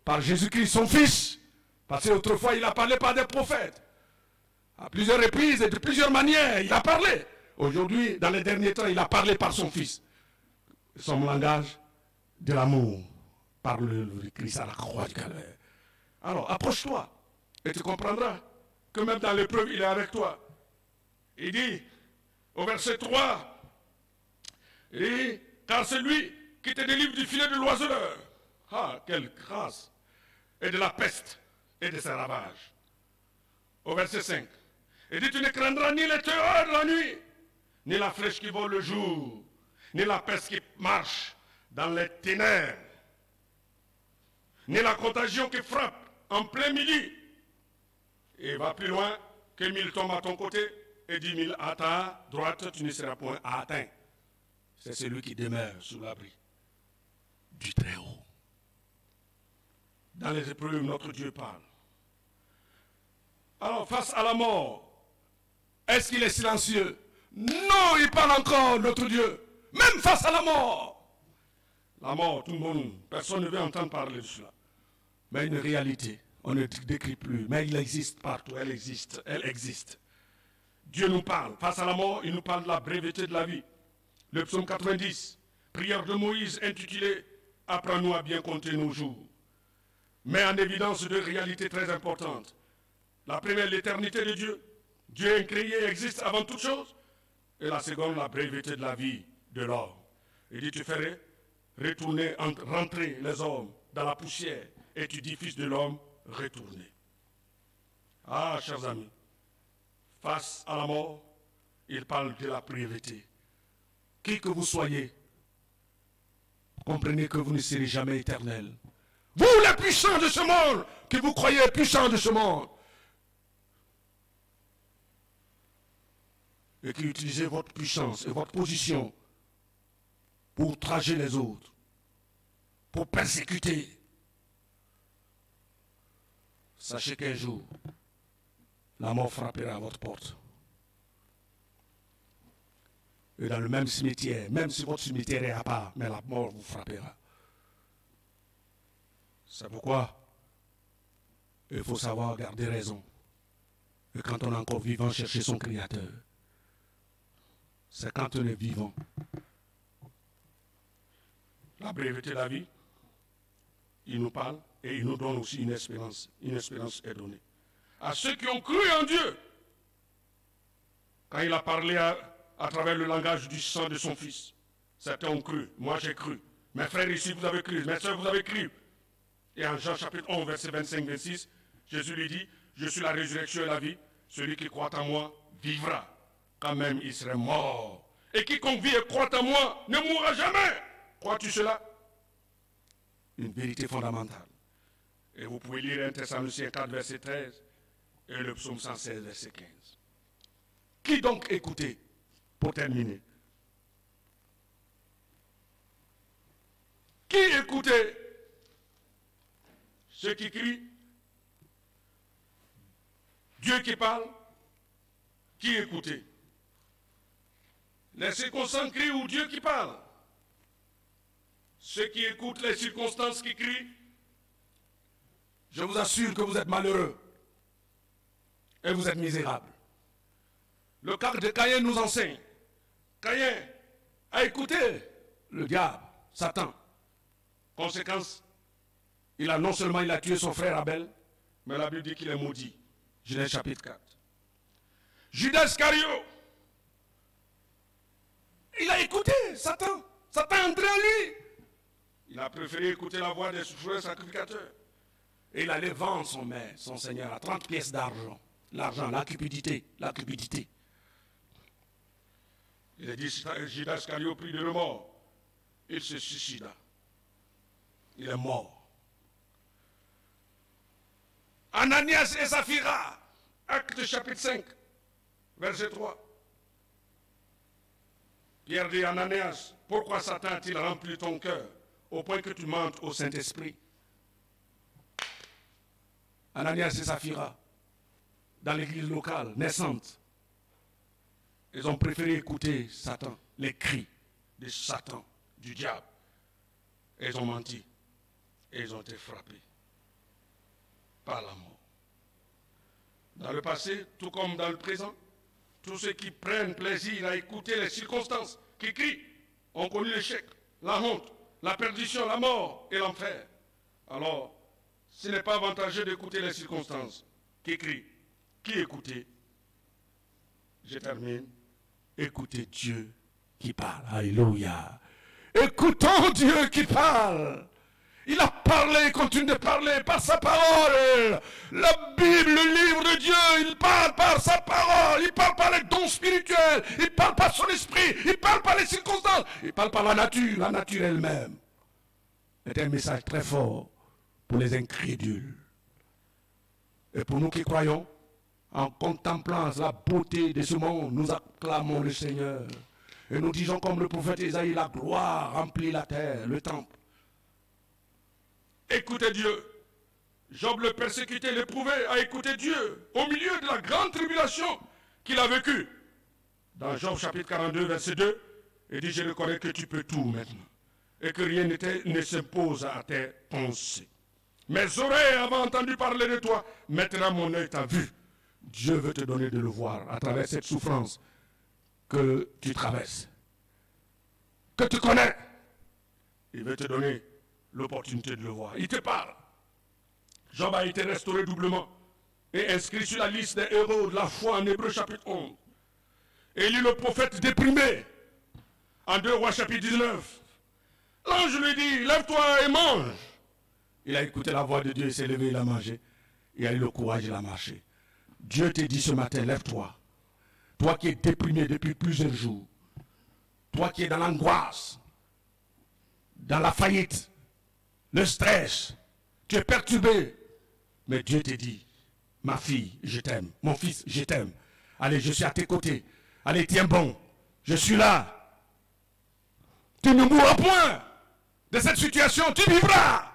Speaker 5: Par Jésus-Christ, son Fils. Parce qu'autrefois, il a parlé par des prophètes. À plusieurs reprises et de plusieurs manières, il a parlé. Aujourd'hui, dans les derniers temps, il a parlé par son Fils. Son langage de l'amour. Par le Christ à la croix du Calvaire. Alors, approche-toi. Et tu comprendras que même dans l'épreuve, il est avec toi. Il dit, au verset 3, il dit, car c'est lui qui te délivre du filet de l'oiseleur. Ah, quelle grâce! Et de la peste et de ses ravages. Au verset 5, il dit, tu ne craindras ni les terreurs de la nuit, ni la flèche qui vole le jour, ni la peste qui marche dans les ténèbres, ni la contagion qui frappe en plein midi. Et va plus loin, que 1000 tombent à ton côté et 10 000 à ta droite, tu ne seras point atteint. C'est celui qui demeure sous l'abri du Très-Haut. Dans les épreuves, notre Dieu parle. Alors, face à la mort, est-ce qu'il est silencieux? Non, il parle encore, notre Dieu. Même face à la mort. La mort, tout le monde, personne ne veut entendre parler de cela. Mais une réalité, on ne décrit plus. Mais il existe partout, elle existe, elle existe. Dieu nous parle. Face à la mort, il nous parle de la breveté de la vie. Le psaume 90, prière de Moïse intitulée « Apprends-nous à bien compter nos jours ». Met en évidence deux réalités très importantes. La première, l'éternité de Dieu. Dieu incréé existe avant toute chose. Et la seconde, la breveté de la vie de l'homme. Il dit, tu ferais rentrer les hommes dans la poussière et tu dis, fils de l'homme, retourner. Ah, chers amis, face à la mort, il parle de la brièveté. Qui que vous soyez, comprenez que vous ne serez jamais éternel. Vous, les puissants de ce monde, que vous croyez puissants de ce monde, et qui utilisez votre puissance et votre position pour outrager les autres, pour persécuter, sachez qu'un jour, la mort frappera à votre porte. Et dans le même cimetière, même si votre cimetière est à part, mais la mort vous frappera. C'est pourquoi il faut savoir garder raison. Et quand on est encore vivant, chercher son Créateur. C'est quand on est vivant. La brièveté de la vie, il nous parle et il nous donne aussi une espérance. Une espérance est donnée. À ceux qui ont cru en Dieu, quand il a parlé à travers le langage du sang de son Fils, certains ont cru, moi j'ai cru. Mes frères ici, vous avez cru, mes soeurs, vous avez cru. Et en Jean chapitre 11, verset 25-26, Jésus lui dit, je suis la résurrection et la vie, celui qui croit en moi vivra, quand même il serait mort. Et quiconque vit et croit en moi ne mourra jamais. Crois-tu cela? Une vérité fondamentale. Et vous pouvez lire 1 Thessaloniciens 4, verset 13 et le psaume 116, verset 15. Qui donc écoutez, pour terminer? Qui écoutait? Ceux qui crient? Dieu qui parle? Qui écoutait? Les circonstances crient ou Dieu qui parle? Ceux qui écoutent les circonstances qui crient, je vous assure que vous êtes malheureux et vous êtes misérables. Le cas de Caïn nous enseigne. Caïn a écouté le diable, Satan. Conséquence, non seulement il a tué son frère Abel, mais la Bible dit qu'il est maudit. Genèse chapitre 4. Judas Iscariot, il a écouté Satan. Satan est entré en lui. Il a préféré écouter la voix des souffreurs sacrificateurs. Et il allait vendre son maître, son Seigneur, à 30 pièces d'argent. L'argent, la cupidité, la cupidité. Il a dit, Judas Iscariot prit de mort. Il se suicida. Il est mort. Ananias et Saphira, Acte chapitre 5, verset 3. Pierre dit à Ananias, pourquoi Satan a-t-il rempli ton cœur au point que tu mentes au Saint-Esprit? Ananias et Saphira, dans l'église locale, naissante, ils ont préféré écouter Satan, les cris de Satan, du diable. Et ils ont menti. Et ils ont été frappés par la mort. Dans le passé, tout comme dans le présent, tous ceux qui prennent plaisir à écouter les circonstances, qui crient, ont connu l'échec, la honte, la perdition, la mort et l'enfer. Alors, ce n'est pas avantageux d'écouter les circonstances, qui crient, qui écouter. Je termine. Écoutez Dieu qui parle. Alléluia. Écoutons Dieu qui parle. Il a parlé, continue de parler par sa parole. La Bible, le livre de Dieu, il parle par sa parole. Il parle par les dons spirituels. Il parle par son esprit. Il parle par les circonstances. Il parle par la nature elle-même. C'est un message très fort pour les incrédules. Et pour nous qui croyons, en contemplant la beauté de ce monde, nous acclamons le Seigneur. Et nous disons comme le prophète Isaïe, la gloire remplit la terre, le temple. Écoutez Dieu. Job le persécuté, l'éprouvé, a écouté Dieu au milieu de la grande tribulation qu'il a vécue. Dans Job chapitre 42, verset 2, il dit, je reconnais que tu peux tout maintenant et que rien ne s'impose à tes pensées. Mes oreilles avaient entendu parler de toi, maintenant mon œil t'a vu. Dieu veut te donner de le voir à travers cette souffrance que tu traverses, que tu connais. Il veut te donner l'opportunité de le voir. Il te parle. Job a été restauré doublement et inscrit sur la liste des héros de la foi en Hébreux chapitre 11. Élie le prophète déprimé en 2 Rois chapitre 19. L'ange lui dit, lève-toi et mange. Il a écouté la voix de Dieu, il s'est levé, il a mangé. Il a eu le courage, il a marché. Dieu te dit ce matin, lève-toi. Toi qui es déprimé depuis plusieurs jours. Toi qui es dans l'angoisse, dans la faillite, le stress, tu es perturbé. Mais Dieu te dit, ma fille, je t'aime. Mon fils, je t'aime. Allez, je suis à tes côtés. Allez, tiens bon. Je suis là. Tu ne mourras point de cette situation. Tu vivras.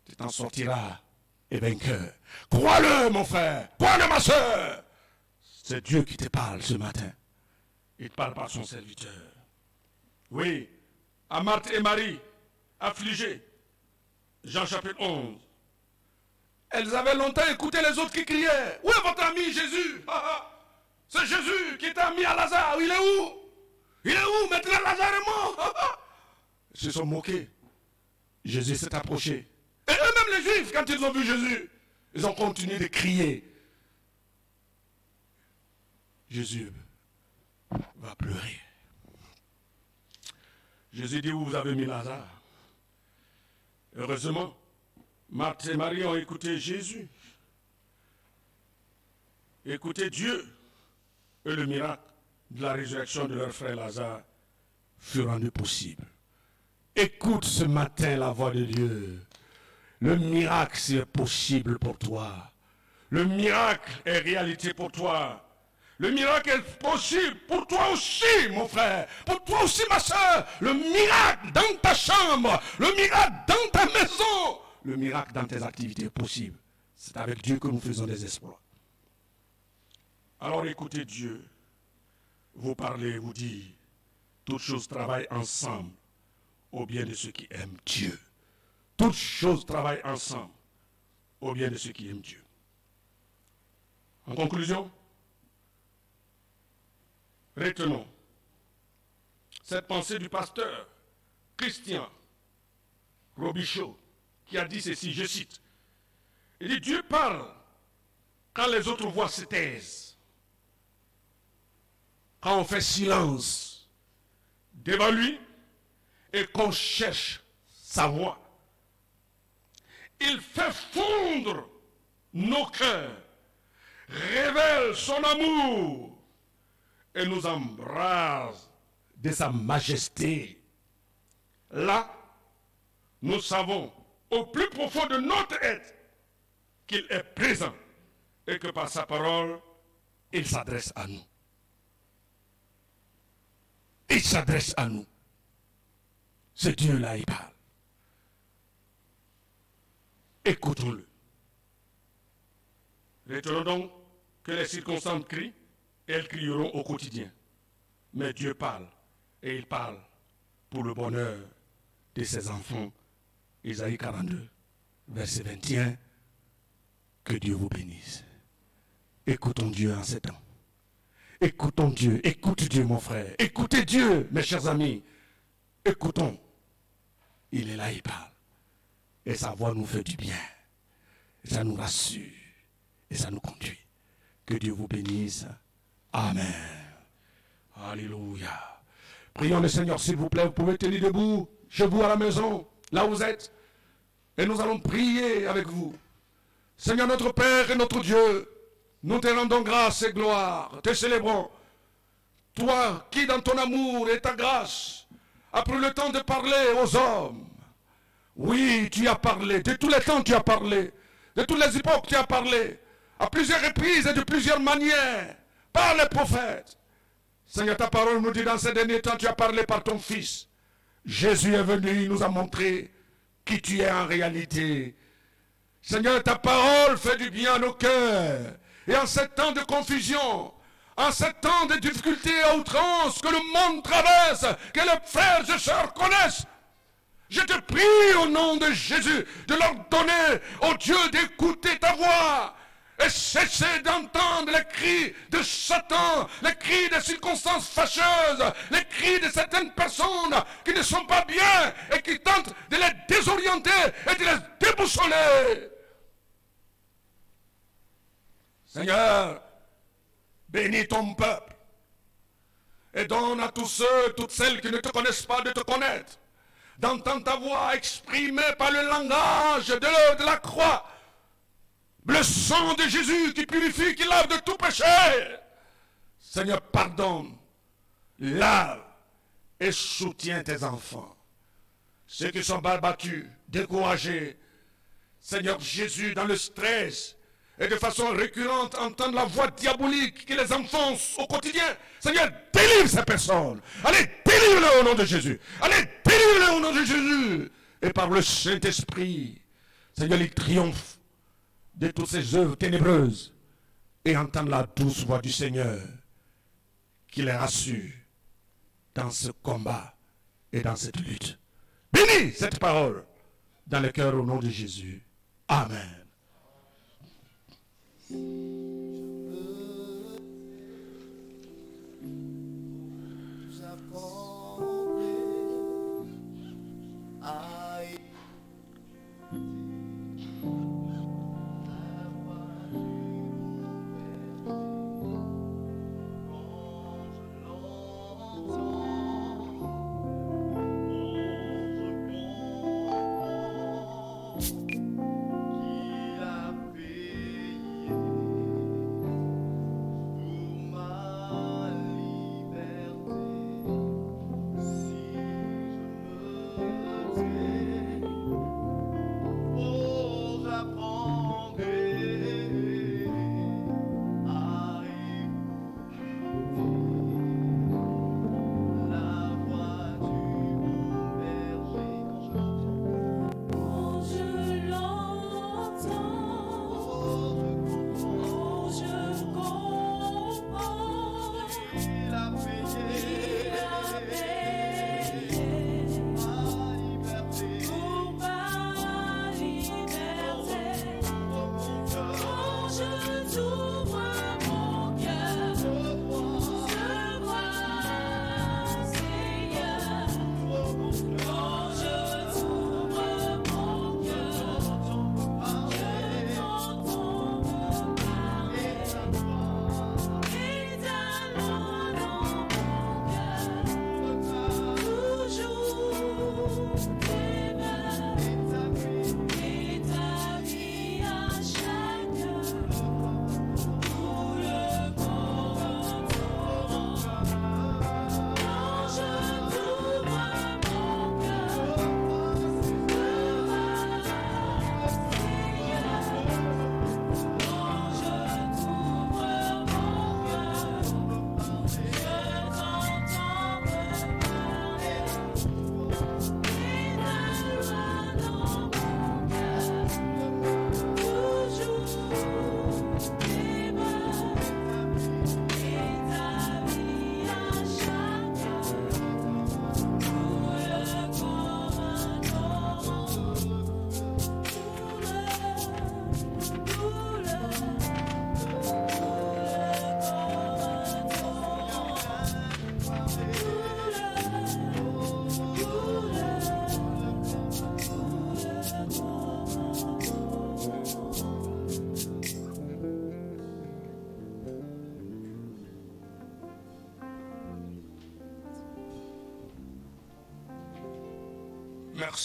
Speaker 5: Tu t'en sortiras et vainqueur. Crois-le, mon frère. Crois-le, ma soeur. C'est Dieu qui te parle ce matin. Il parle par son serviteur. Oui, à Marthe et Marie, affligées. Jean chapitre 11. Elles avaient longtemps écouté les autres qui criaient. Où est votre ami Jésus? C'est Jésus qui t'a mis à Lazare. Il est où? Il est où? Maintenant Lazare est mort. Ils se sont moqués. Jésus s'est approché. Et eux-mêmes les Juifs, quand ils ont vu Jésus, ils ont continué de crier. Jésus va pleurer. Jésus dit, où vous avez mis Lazare? Heureusement, Marthe et Marie ont écouté Jésus. Écouté Dieu. Et le miracle de la résurrection de leur frère Lazare fut rendu possible. Écoute ce matin la voix de Dieu. Le miracle, c'est possible pour toi. Le miracle est réalité pour toi. Le miracle est possible pour toi aussi, mon frère. Pour toi aussi, ma soeur. Le miracle dans ta chambre. Le miracle dans ta maison. Le miracle dans tes activités est possible. C'est avec Dieu que nous faisons des exploits. Alors écoutez Dieu. Vous parlez, vous dites, toutes choses travaillent ensemble au bien de ceux qui aiment Dieu. Toutes choses travaillent ensemble au bien de ceux qui aiment Dieu. En conclusion, retenons cette pensée du pasteur Christian Robichaud qui a dit ceci, je cite, il dit, Dieu parle quand les autres voix se taisent, quand on fait silence devant lui et qu'on cherche sa voix. Il fait fondre nos cœurs, révèle son amour et nous embrase de sa majesté. Là, nous savons au plus profond de notre être qu'il est présent et que par sa parole, il s'adresse à nous. Il s'adresse à nous. Ce Dieu-là, il parle. Écoutons-le. Retenons donc que les circonstances crient, et elles crieront au quotidien. Mais Dieu parle, et il parle pour le bonheur de ses enfants. Isaïe 42, verset 21. Que Dieu vous bénisse. Écoutons Dieu en ces temps. Écoutons Dieu, écoute Dieu mon frère. Écoutez Dieu, mes chers amis. Écoutons. Il est là, il parle. Et sa voix nous fait du bien. Et ça nous rassure. Et ça nous conduit. Que Dieu vous bénisse. Amen. Alléluia. Prions le Seigneur, s'il vous plaît. Vous pouvez tenir debout, chez vous à la maison, là où vous êtes. Et nous allons prier avec vous. Seigneur notre Père et notre Dieu, nous te rendons grâce et gloire, te célébrons. Toi qui dans ton amour et ta grâce as pris le temps de parler aux hommes. Oui, tu as parlé, de tous les temps tu as parlé, de toutes les époques tu as parlé, à plusieurs reprises et de plusieurs manières, par les prophètes. Seigneur, ta parole nous dit dans ces derniers temps, tu as parlé par ton Fils. Jésus est venu, il nous a montré qui tu es en réalité. Seigneur, ta parole fait du bien à nos cœurs. Et en ces temps de confusion, en ces temps de difficultés à outrance que le monde traverse, que les frères et sœurs connaissent, je te prie au nom de Jésus de leur donner au Dieu d'écouter ta voix et cesser d'entendre les cris de Satan, les cris des circonstances fâcheuses, les cris de certaines personnes qui ne sont pas bien et qui tentent de les désorienter et de les déboussoler. Seigneur, bénis ton peuple et donne à tous ceux, toutes celles qui ne te connaissent pas de te connaître, d'entendre ta voix exprimée par le langage de la croix, le sang de Jésus qui purifie, qui lave de tout péché. Seigneur, pardonne, lave et soutiens tes enfants. Ceux qui sont battus, découragés, Seigneur Jésus, dans le stress, et de façon récurrente, entendent la voix diabolique qui les enfonce au quotidien. Seigneur, délivre ces personnes. Allez, délivre-les au nom de Jésus. Allez, délivre-les au nom de Jésus. Et par le Saint-Esprit, Seigneur, il triomphe de toutes ces œuvres ténébreuses et entendent la douce voix du Seigneur qui les rassure dans ce combat et dans cette lutte. Bénis cette parole dans le cœur au nom de Jésus. Amen.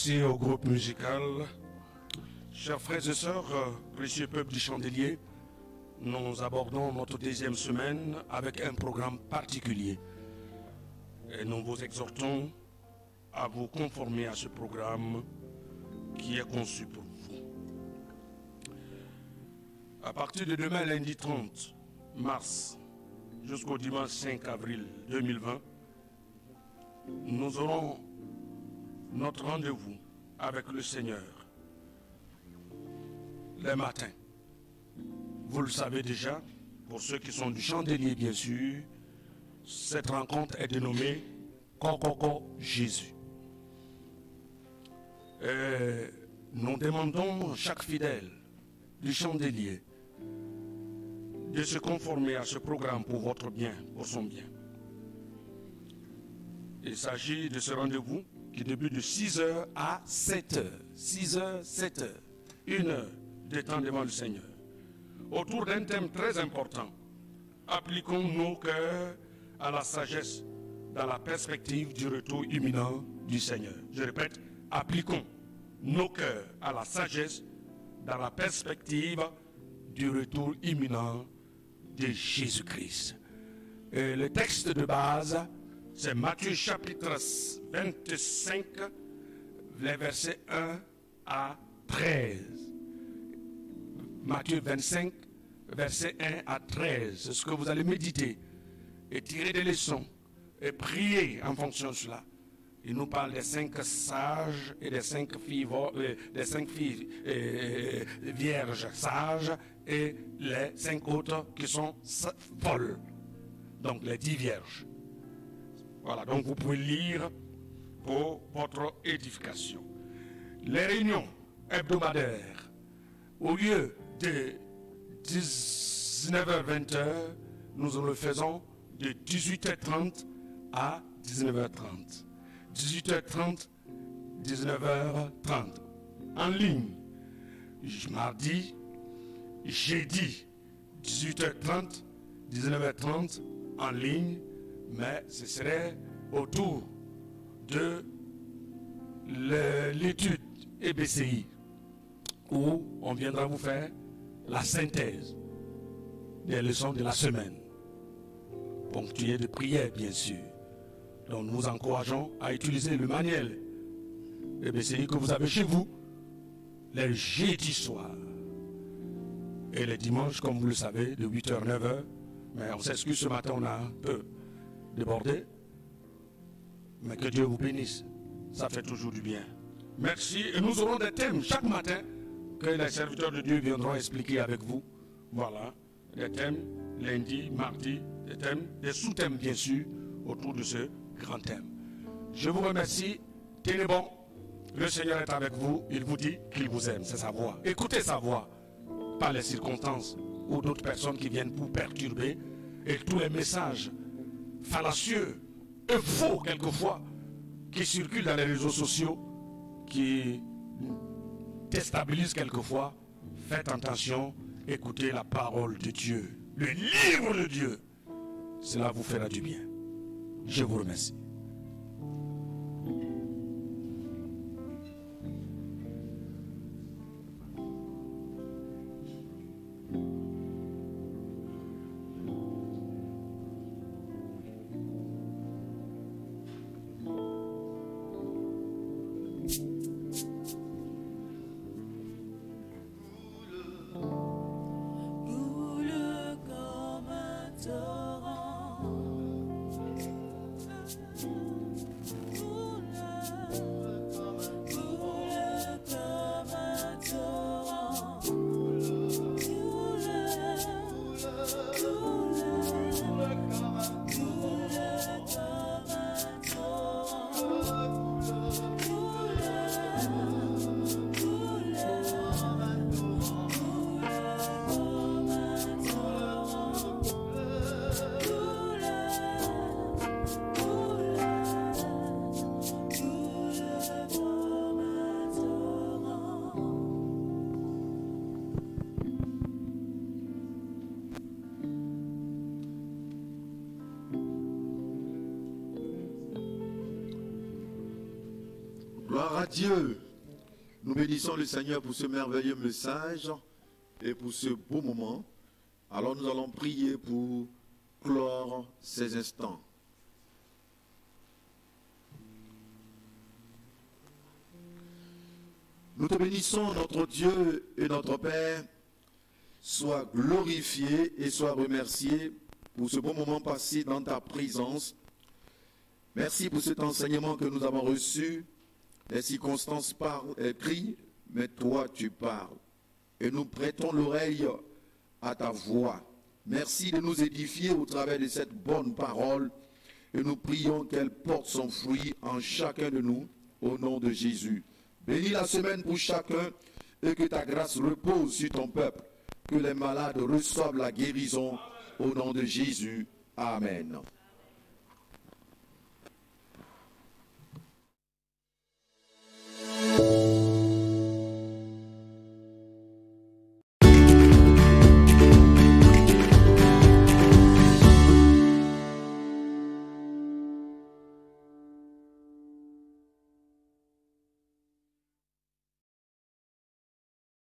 Speaker 5: Merci au groupe musical. Chers frères et sœurs, précieux peuple du Chandelier, nous abordons notre deuxième semaine avec un programme particulier. Et nous vous exhortons à vous conformer à ce programme qui est conçu pour vous. À partir de demain, lundi 30 mars, jusqu'au dimanche 5 avril 2020, nous aurons notre rendez-vous avec le Seigneur les matins. Vous le savez déjà, pour ceux qui sont du Chandelier bien sûr, cette rencontre est dénommée Kokoko Jésus. Et nous demandons à chaque fidèle du Chandelier de se conformer à ce programme pour votre bien, pour son bien. Il s'agit de ce rendez-vous qui débute de 6h à 7h. 6h, 7h. 1 heure de temps devant le Seigneur. Autour d'un thème très important. Appliquons nos cœurs à la sagesse dans la perspective du retour imminent du Seigneur. Je répète, appliquons nos cœurs à la sagesse dans la perspective du retour imminent de Jésus-Christ. Et le texte de base, c'est Matthieu chapitre 25, les versets 1 à 13. Matthieu 25, versets 1 à 13. C'est ce que vous allez méditer et tirer des leçons et prier en fonction de cela. Il nous parle des 5 sages et des 5 filles, vierges sages et les 5 autres qui sont folles. Donc les 10 vierges. Voilà, donc vous pouvez lire pour votre édification. Les réunions hebdomadaires, au lieu de 19h-20h, nous le faisons de 18h30 à 19h30. 18h30, 19h30. En ligne, mardi, jeudi, 18h30, 19h30, en ligne, mais ce serait autour de l'étude EBCI, où on viendra vous faire la synthèse des leçons de la semaine, ponctuée de prières, bien sûr. Donc nous vous encourageons à utiliser le manuel EBCI que vous avez chez vous les jeudis soirs et les dimanches, comme vous le savez, de 8h à 9h. Mais on s'excuse, ce matin on a un peu débordé. Mais que Dieu vous bénisse. Ça fait toujours du bien. Merci. Et nous aurons des thèmes chaque matin que les serviteurs de Dieu viendront expliquer avec vous. Voilà. Des thèmes lundi, mardi, des thèmes, des sous-thèmes bien sûr, autour de ce grand thème. Je vous remercie. Tenez bon. Le Seigneur est avec vous. Il vous dit qu'il vous aime. C'est sa voix. Écoutez sa voix. Pas les circonstances ou d'autres personnes qui viennent vous perturber. Et tous les messages fallacieux et faux quelquefois qui circulent dans les réseaux sociaux, qui déstabilisent quelquefois. Faites attention. Écoutez la parole de Dieu. Le livre de Dieu. Cela vous fera du bien. Je vous remercie.
Speaker 4: Gloire à Dieu. Nous bénissons le Seigneur pour ce merveilleux message et pour ce beau moment. Alors nous allons prier pour clore ces instants. Nous te bénissons, notre Dieu et notre Père. Sois glorifié et sois remercié pour ce beau moment passé dans ta présence. Merci pour cet enseignement que nous avons reçu. Les circonstances crient, mais toi tu parles. Et nous prêtons l'oreille à ta voix. Merci de nous édifier au travers de cette bonne parole. Et nous prions qu'elle porte son fruit en chacun de nous, au nom de Jésus. Bénis la semaine pour chacun et que ta grâce repose sur ton peuple. Que les malades reçoivent la guérison au nom de Jésus. Amen.